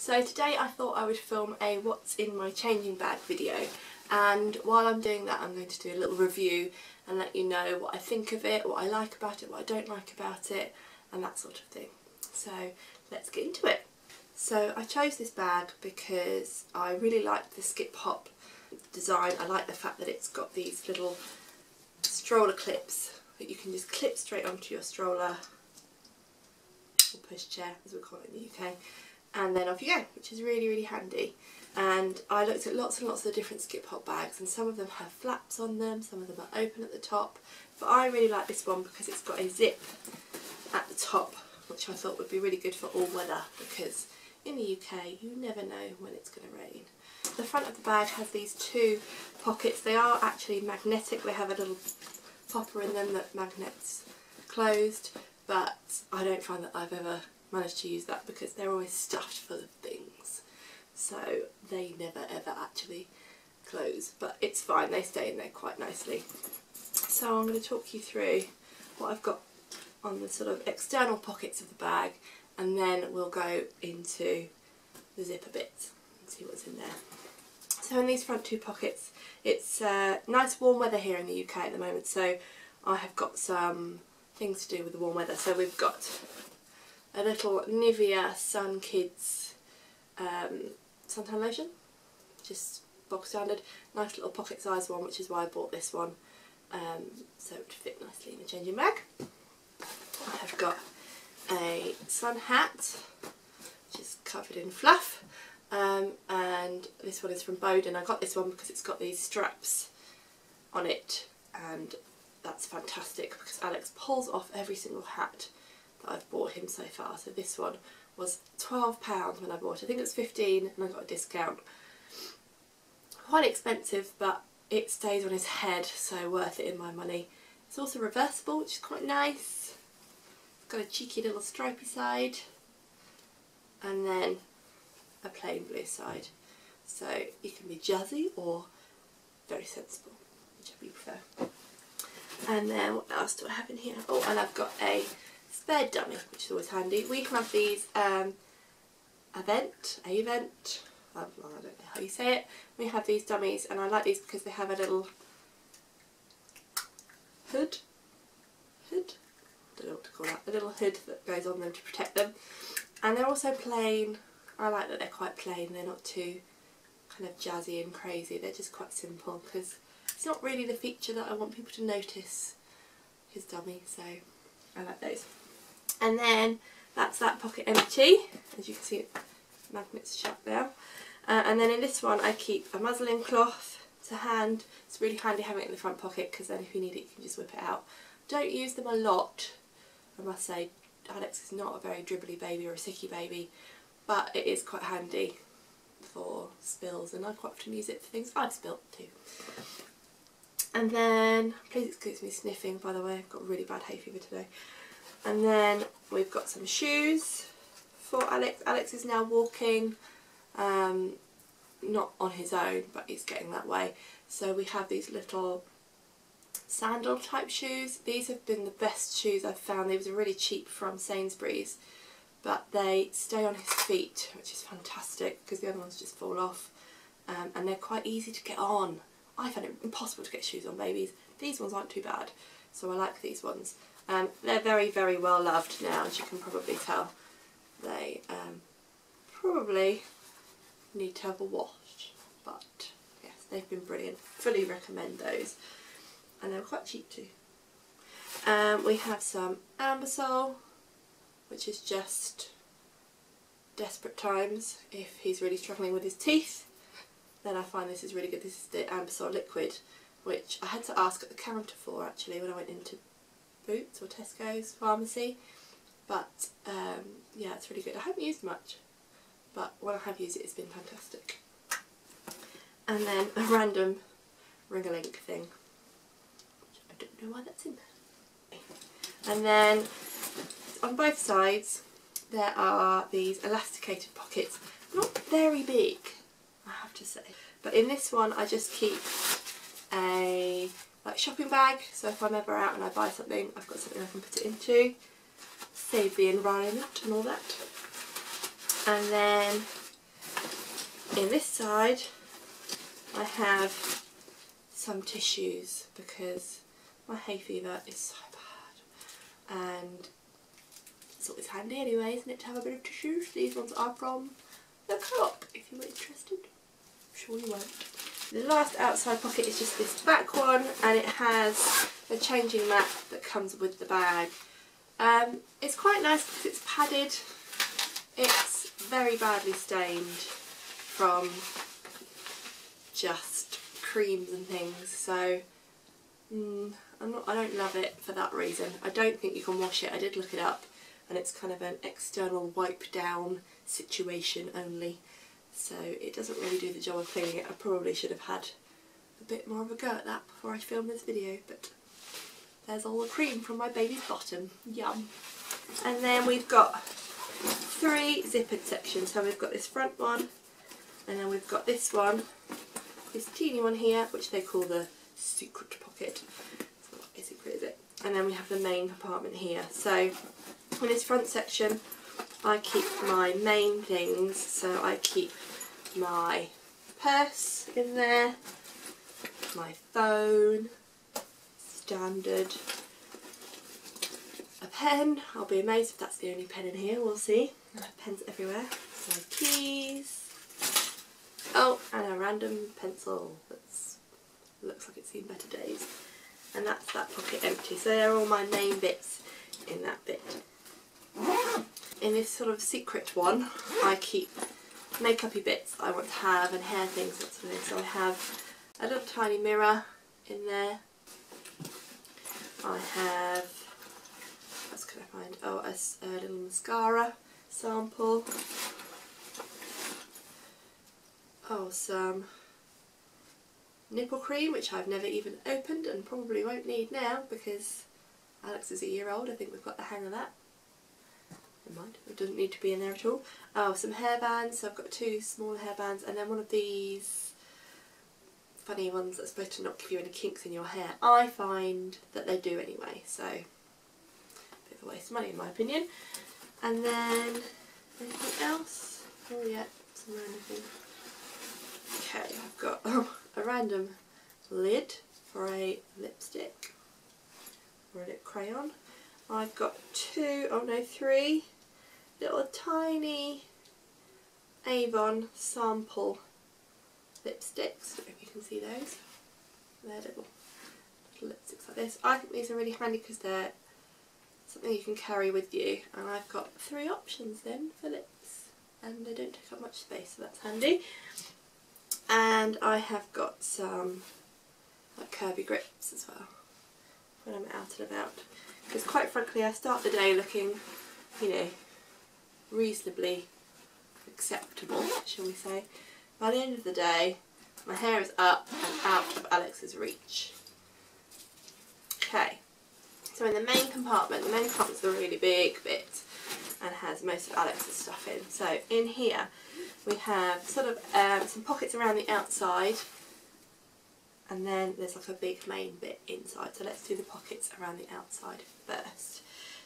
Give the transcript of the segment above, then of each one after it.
So today I thought I would film a what's in my changing bag video, and while I'm doing that I'm going to do a little review and let you know what I think of it, what I like about it, what I don't like about it, and that sort of thing. So let's get into it. So I chose this bag because I really like the Skip Hop design. I like the fact that it's got these little stroller clips that you can just clip straight onto your stroller, or pushchair as we call it in the UK, and then off you go, which is really handy. And I looked at lots and lots of different Skip Hop bags, and some of them have flaps on them, some of them are open at the top, but I really like this one because it's got a zip at the top, which I thought would be really good for all weather, because in the UK you never know when it's going to rain. The front of the bag has these two pockets. They are actually magnetic. They have a little popper in them that magnets closed, but I don't find that I've ever managed to use that because they're always stuffed full of things, so they never ever actually close, but it's fine, they stay in there quite nicely. So I'm going to talk you through what I've got on the sort of external pockets of the bag, and then we'll go into the zipper bits and see what's in there. So in these front two pockets, it's nice warm weather here in the UK at the moment, so I have got some things to do with the warm weather. So we've got a little Nivea Sun Kids suntan lotion, just bog standard, nice little pocket size one, which is why I bought this one, so it would fit nicely in the changing bag. I have got a sun hat, which is covered in fluff, and this one is from Boden. I got this one because it's got these straps on it, and that's fantastic because Alex pulls off every single hat that I've bought him so far. So this one was £12 when I bought it. I think it was 15 and I got a discount. Quite expensive, but it stays on his head, so worth it in my money. It's also reversible, which is quite nice. It's got a cheeky little stripy side and then a plain blue side. So you can be jazzy or very sensible, whichever you prefer. And then what else do I have in here? Oh, and I've got a spare dummy, which is always handy. We have these Avent, I don't know how you say it. We have these dummies, and I like these because they have a little hood, I don't know what to call that, a little hood that goes on them to protect them. And they're also plain. I like that they're quite plain, they're not too kind of jazzy and crazy, they're just quite simple, because it's not really the feature that I want people to notice, his dummy, so I like those. And then that's that pocket empty, as you can see, magnets shut now. And then in this one I keep a muslin cloth to hand. It's really handy having it in the front pocket because then if you need it you can just whip it out. Don't use them a lot, I must say. Alex is not a very dribbly baby or a sicky baby, but it is quite handy for spills, and I quite often use it for things I've spilt too. And then, please excuse me sniffing by the way, I've got really bad hay fever today. And then we've got some shoes for Alex. Alex is now walking, not on his own, but he's getting that way. So we have these little sandal type shoes. These have been the best shoes I've found. These were really cheap from Sainsbury's, but they stay on his feet, which is fantastic because the other ones just fall off, and they're quite easy to get on. I find it impossible to get shoes on babies. These ones aren't too bad, so I like these ones. They're very well loved now, as you can probably tell. They probably need to have a wash, but yes, they've been brilliant. Fully recommend those, and they're quite cheap too. We have some Ambisol, which is just desperate times. If he's really struggling with his teeth, then I find this is really good. This is the Ambisol liquid, which I had to ask at the counter for actually when I went into Boots or Tesco's pharmacy, but yeah, it's really good. I haven't used much, but when I have used it, it's been fantastic. And then a random Ring-a-Link thing, which I don't know why that's in there. And then on both sides there are these elasticated pockets, not very big I have to say, but in this one I just keep a shopping bag, so if I'm ever out and I buy something, I've got something I can put it into, save the environment and all that. And then in this side I have some tissues because my hay fever is so bad, and it's always handy anyway, isn't it, to have a bit of tissues. These ones are from the Co-op if you were interested. I'm sure you won't. The last outside pocket is just this back one, and it has a changing mat that comes with the bag. It's quite nice because it's padded. It's very badly stained from just creams and things, so I don't love it for that reason. I don't think you can wash it. I did look it up, and it's kind of an external wipe down situation only, so it doesn't really do the job of cleaning it. I probably should have had a bit more of a go at that before I filmed this video, but there's all the cream from my baby's bottom. Yum. And then we've got 3 zippered sections. So we've got this front one, and then we've got this one, this teeny one here, which they call the secret pocket. It's not a secret, is it? And then we have the main compartment here. So in this front section I keep my main things. So I keep my purse in there, my phone, standard, a pen. I'll be amazed if that's the only pen in here, we'll see. I have pens everywhere. My keys. Oh, and a random pencil that looks like it's seen better days. And that's that pocket empty. So they're all my main bits in that bit. In this sort of secret one, I keep makeup-y bits I want to have, and hair things, that sort of thing. So I have a little tiny mirror in there. I have, what else can I find? Oh, a little mascara sample. Oh, some nipple cream, which I've never even opened and probably won't need now because Alex is a year old. I think we've got the hang of that. Never mind, it doesn't need to be in there at all. Oh, some hairbands. So I've got 2 small hairbands, and then one of these funny ones that's supposed to not give you any kinks in your hair. I find that they do anyway, so a bit of a waste of money in my opinion. And then anything else? Oh yeah, some random thing. Okay, I've got a random lid for a lipstick or a lip crayon. I've got 3 little tiny Avon sample lipsticks. I don't know if you can see those. They're little lipsticks like this. I think these are really handy because they're something you can carry with you, and I've got 3 options then for lips, and they don't take up much space, so that's handy. And I have got some like curvy grips as well when I'm out and about, because quite frankly I start the day looking, you know, reasonably acceptable, shall we say. By the end of the day my hair is up and out of Alex's reach. Okay, so in the main compartment, the main compartment's a really big bit and has most of Alex's stuff in. So in here we have sort of some pockets around the outside, and then there's like a big main bit inside. So let's do the pockets around the outside first.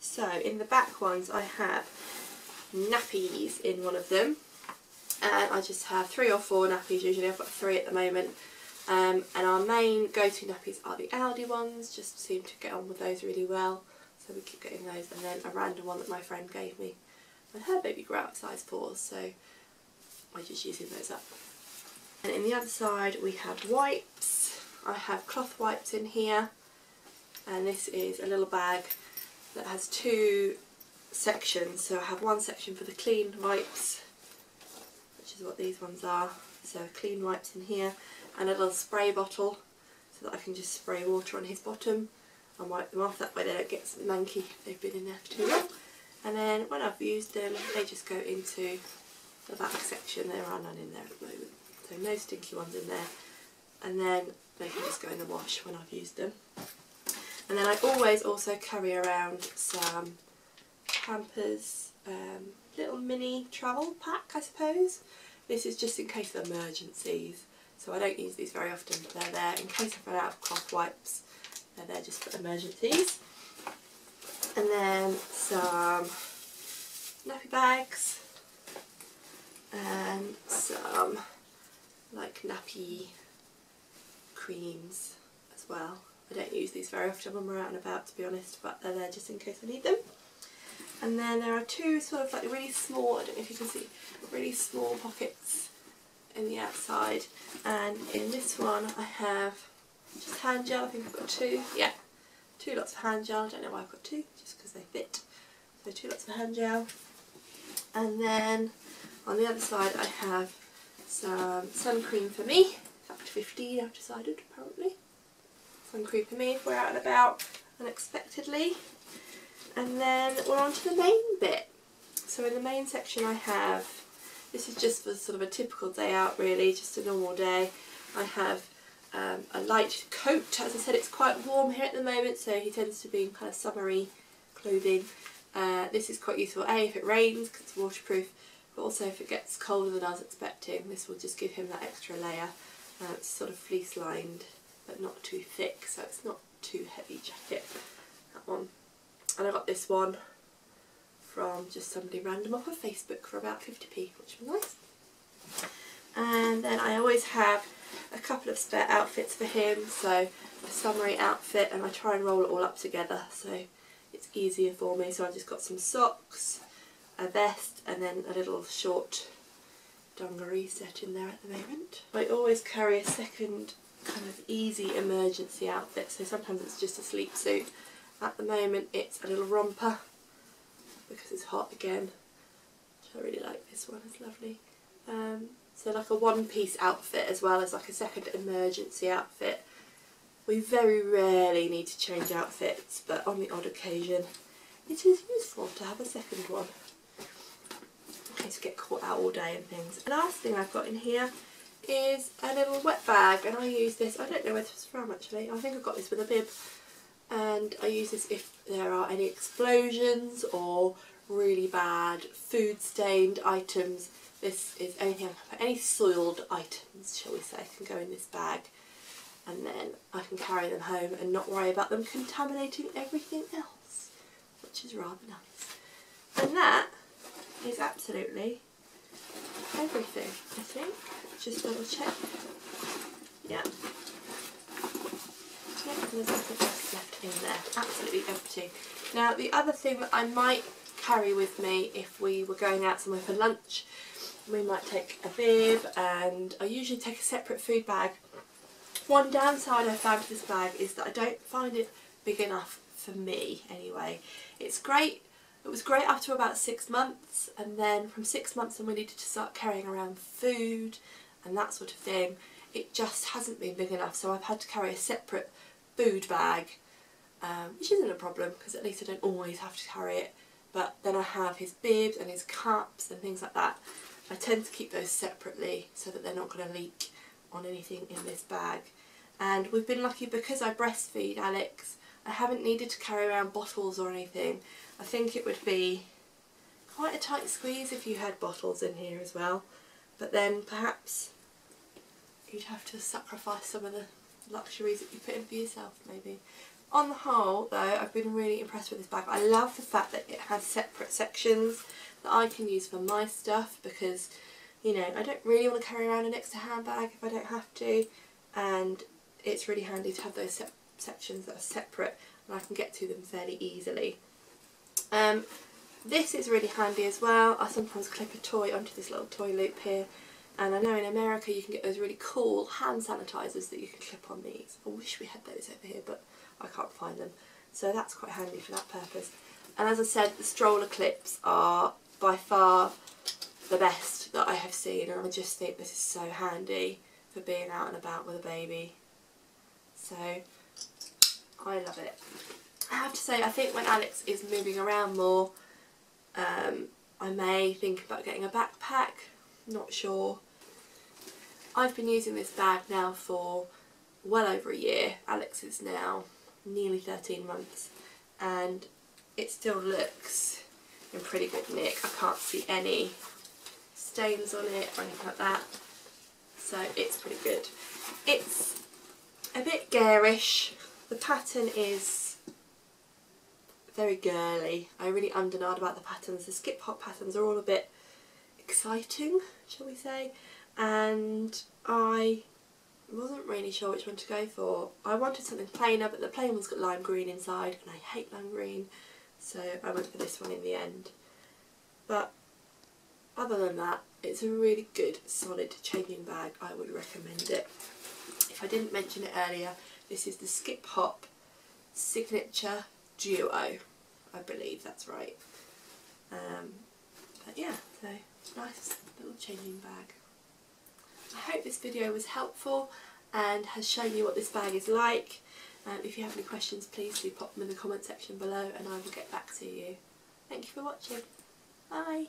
So in the back ones I have nappies in one of them, and I just have 3 or 4 nappies usually. I've got 3 at the moment, and our main go-to nappies are the Aldi ones. Just seem to get on with those really well, so we keep getting those. And then a random one that my friend gave me when her baby grew out size 4, so I'm just using those up. And in the other side we have wipes. I have cloth wipes in here, and this is a little bag that has 2 sections. So I have one section for the clean wipes, which is what these ones are. So clean wipes in here, and a little spray bottle so that I can just spray water on his bottom and wipe them off. That way they don't get manky if they've been in there for too long. And then when I've used them, they just go into the back section. There are none in there at the moment, so no stinky ones in there, and then they can just go in the wash when I've used them. And then I always also carry around some Pampers little mini travel pack, I suppose. This is just in case of emergencies, so I don't use these very often, but they're there in case I run out of cloth wipes. They're there just for emergencies. And then some nappy bags and some like nappy creams as well. I don't use these very often when we're out and about, to be honest, but they're there just in case I need them. And then there are two sort of like really small, I don't know if you can see, really small pockets in the outside, and in this one I have just hand gel. I think I've got two, yeah, two lots of hand gel. I don't know why I've got two, just because they fit. So two lots of hand gel. And then on the other side I have some sun cream for me, Factor 15 I've decided apparently. Sun cream for me if we're out and about unexpectedly. And then we're on to the main bit. So in the main section I have, this is just for sort of a typical day out really, just a normal day. I have a light coat. As I said, it's quite warm here at the moment, so he tends to be in kind of summery clothing. This is quite useful, A, if it rains because it's waterproof, but also if it gets colder than I was expecting, this will just give him that extra layer. It's sort of fleece lined but not too thick, so it's not too heavy jacket, that one. And I got this one from just somebody random off of Facebook for about 50p, which was nice. And then I always have a couple of spare outfits for him, so a summery outfit, and I try and roll it all up together so it's easier for me. So I've just got some socks, a vest, and then a little short dungaree set in there at the moment. I always carry a second kind of easy emergency outfit, so sometimes it's just a sleep suit. At the moment it's a little romper because it's hot again, which I really like. This one is lovely. So like a one-piece outfit as well as like a second emergency outfit. We very rarely need to change outfits, but on the odd occasion it is useful to have a second one in case you get caught out all day and things. And the last thing I've got in here is a little wet bag, and I use this, I don't know where this was from actually, I think I got this with a bib, and I use this if there are any explosions or really bad food stained items. This is anything I can put, any soiled items shall we say can go in this bag, and then I can carry them home and not worry about them contaminating everything else, which is rather nice. And that is absolutely everything, I think. Just double check. Yeah. Yeah, there's nothing else left in there. Absolutely empty. Now the other thing that I might carry with me if we were going out somewhere for lunch, we might take a bib, and I usually take a separate food bag. One downside I found with this bag is that I don't find it big enough for me anyway. It's great. It was great up to about 6 months, and then from 6 months when we needed to start carrying around food and that sort of thing, it just hasn't been big enough, so I've had to carry a separate food bag, which isn't a problem because at least I don't always have to carry it. But then I have his bibs and his cups and things like that. I tend to keep those separately so that they're not going to leak on anything in this bag. And we've been lucky because I breastfeed Alex, I haven't needed to carry around bottles or anything. I think it would be quite a tight squeeze if you had bottles in here as well, but then perhaps you'd have to sacrifice some of the luxuries that you put in for yourself maybe. On the whole though, I've been really impressed with this bag. I love the fact that it has separate sections that I can use for my stuff, because you know, I don't really want to carry around an extra handbag if I don't have to, and it's really handy to have those sections that are separate and I can get to them fairly easily. This is really handy as well. I sometimes clip a toy onto this little toy loop here, and I know in America you can get those really cool hand sanitizers that you can clip on these. I wish we had those over here, but I can't find them, so that's quite handy for that purpose. And as I said, the stroller clips are by far the best that I have seen, and I just think this is so handy for being out and about with a baby, so I love it. I have to say, I think when Alex is moving around more, I may think about getting a backpack, not sure. I've been using this bag now for well over a year. Alex is now nearly 13 months and it still looks in pretty good nick. I can't see any stains on it or anything like that, so it's pretty good. It's a bit garish. The pattern is very girly. I really undernard about the patterns. The skip hop patterns are all a bit exciting, shall we say, and I wasn't really sure which one to go for. I wanted something plainer, but the plain one's got lime green inside and I hate lime green, so I went for this one in the end. But other than that, it's a really good solid changing bag. I would recommend it. If I didn't mention it earlier, this is the Skip Hop Signature Duo, I believe that's right. But yeah, so nice little changing bag. I hope this video was helpful and has shown you what this bag is like. If you have any questions, please do pop them in the comment section below and I will get back to you. Thank you for watching. Bye!